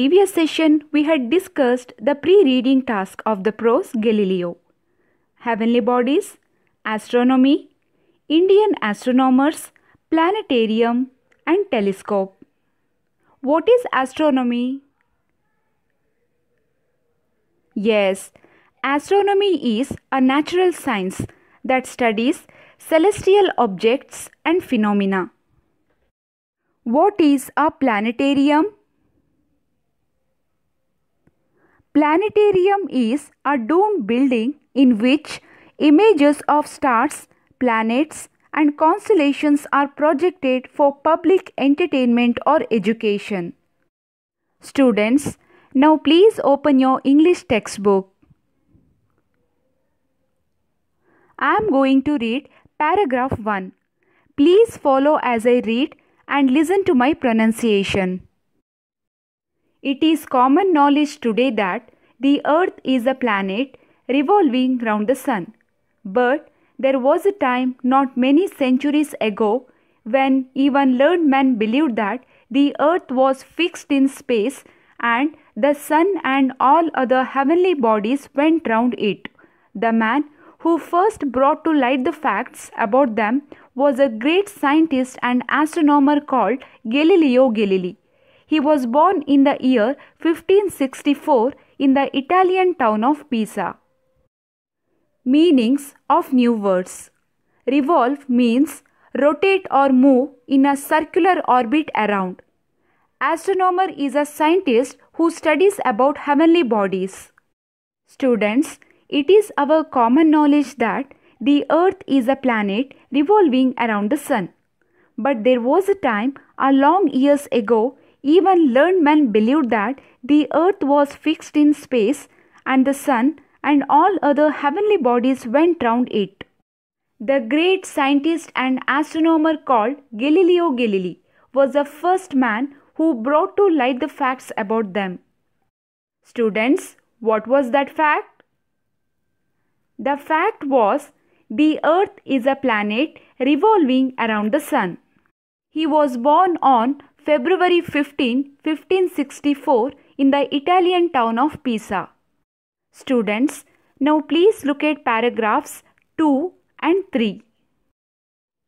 Previous session, we had discussed the pre-reading task of the prose Galileo. Heavenly bodies, astronomy, Indian astronomers, planetarium and telescope. What is astronomy? Yes, astronomy is a natural science that studies celestial objects and phenomena. What is a planetarium? Planetarium is a domed building in which images of stars, planets, and constellations are projected for public entertainment or education. Students, now please open your English textbook. I am going to read paragraph 1. Please follow as I read and listen to my pronunciation. It is common knowledge today that the earth is a planet revolving round the sun. But there was a time not many centuries ago when even learned men believed that the earth was fixed in space and the sun and all other heavenly bodies went round it. The man who first brought to light the facts about them was a great scientist and astronomer called Galileo Galilei. He was born in the year 1564 in the Italian town of Pisa. Meanings of new words. Revolve means rotate or move in a circular orbit around. Astronomer is a scientist who studies about heavenly bodies. Students, it is our common knowledge that the earth is a planet revolving around the sun. But there was a time, a long years ago, even learned men believed that the earth was fixed in space and the sun and all other heavenly bodies went round it. The great scientist and astronomer called Galileo Galilei was the first man who brought to light the facts about them. Students, what was that fact? The fact was the earth is a planet revolving around the sun. He was born on February 15, 1564 in the Italian town of Pisa. Students, now please look at paragraphs 2 and 3.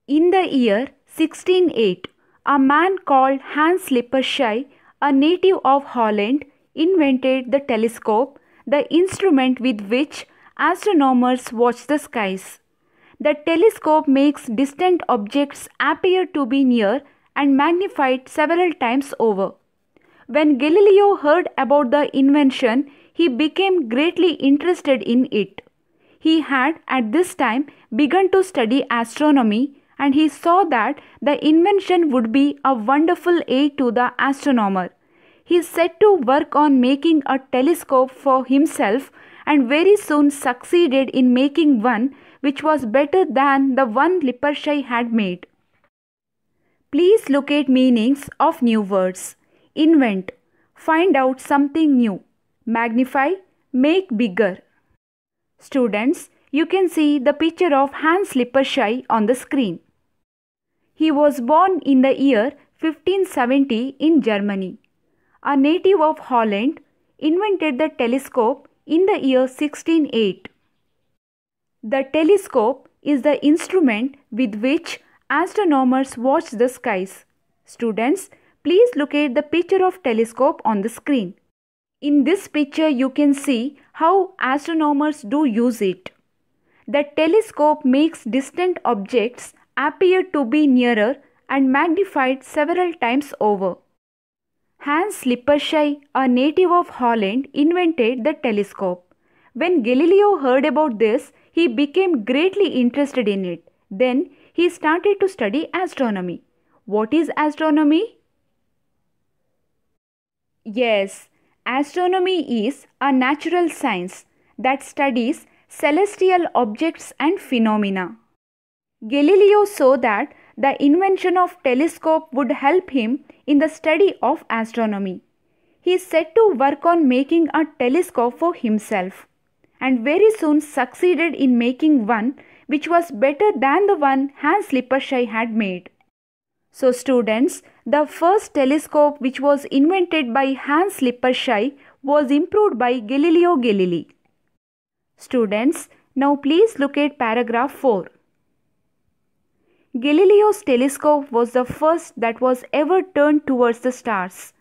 In the year 1608, a man called Hans Lippershey, a native of Holland, invented the telescope, the instrument with which astronomers watch the skies. The telescope makes distant objects appear to be near and magnified several times over. When Galileo heard about the invention, he became greatly interested in it. He had at this time begun to study astronomy and he saw that the invention would be a wonderful aid to the astronomer. He set to work on making a telescope for himself and very soon succeeded in making one which was better than the one Lippershey had made. Please look at meanings of new words. Invent, find out something new. Magnify, make bigger. Students, you can see the picture of Hans Lippershey on the screen. He was born in the year 1570 in Germany. A native of Holland, invented the telescope in the year 1608. The telescope is the instrument with which astronomers watch the skies. Students, please look at the picture of telescope on the screen. In this picture, you can see how astronomers do use it. The telescope makes distant objects appear to be nearer and magnified several times over. Hans Lippershey, a native of Holland, invented the telescope. When Galileo heard about this, he became greatly interested in it. Then he started to study astronomy. What is astronomy? Yes, astronomy is a natural science that studies celestial objects and phenomena. Galileo saw that the invention of telescope would help him in the study of astronomy. He set to work on making a telescope for himself and very soon succeeded in making one which was better than the one Hans Lippershey had made. So students, the first telescope which was invented by Hans Lippershey was improved by Galileo Galilei. Students, now please look at paragraph 4. Galileo's telescope was the first that was ever turned towards the stars.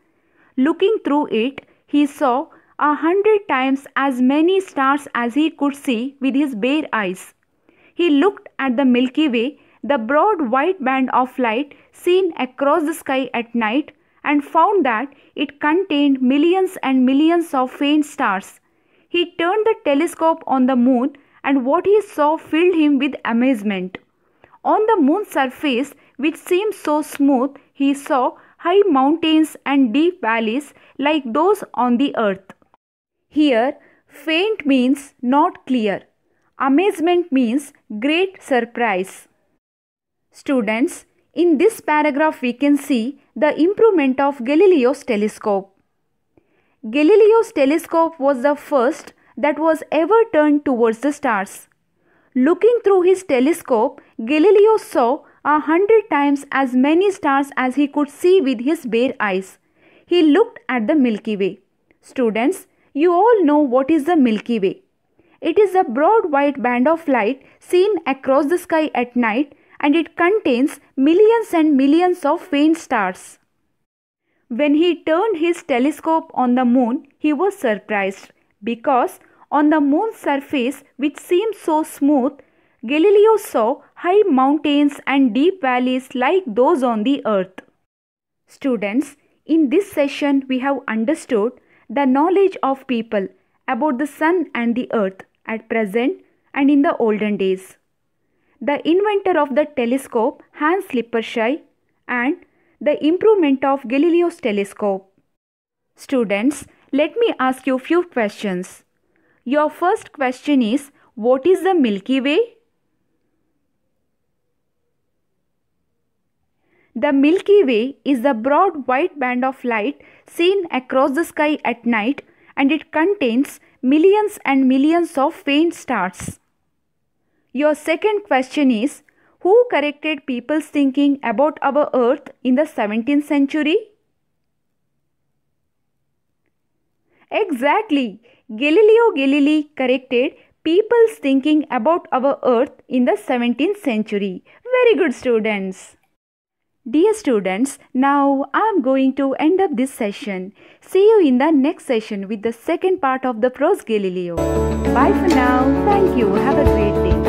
Looking through it, he saw 100 times as many stars as he could see with his bare eyes. He looked at the Milky Way, the broad white band of light seen across the sky at night, and found that it contained millions and millions of faint stars. He turned the telescope on the moon, and what he saw filled him with amazement. On the moon's surface, which seemed so smooth, he saw high mountains and deep valleys like those on the earth. Here, faint means not clear. Amazement means great surprise. Students, in this paragraph we can see the improvement of Galileo's telescope. Galileo's telescope was the first that was ever turned towards the stars. Looking through his telescope, Galileo saw 100 times as many stars as he could see with his bare eyes. He looked at the Milky Way. Students, you all know what is the Milky Way. It is a broad white band of light seen across the sky at night, and it contains millions and millions of faint stars. When he turned his telescope on the moon, he was surprised because on the moon's surface, which seemed so smooth, Galileo saw high mountains and deep valleys like those on the earth. Students, in this session we have understood the knowledge of people about the sun and the earth at present and in the olden days. The inventor of the telescope, Hans Lippershey, and the improvement of Galileo's telescope. Students, let me ask you a few questions. Your first question is, what is the Milky Way? The Milky Way is the broad white band of light seen across the sky at night, and it contains millions and millions of faint stars. Your second question is, who corrected people's thinking about our earth in the 17th century? Exactly. Galileo Galilei corrected people's thinking about our earth in the 17th century. Very good, students. Dear students, now I am going to end up this session. See you in the next session with the second part of the Prose Galileo. Bye for now. Thank you. Have a great day.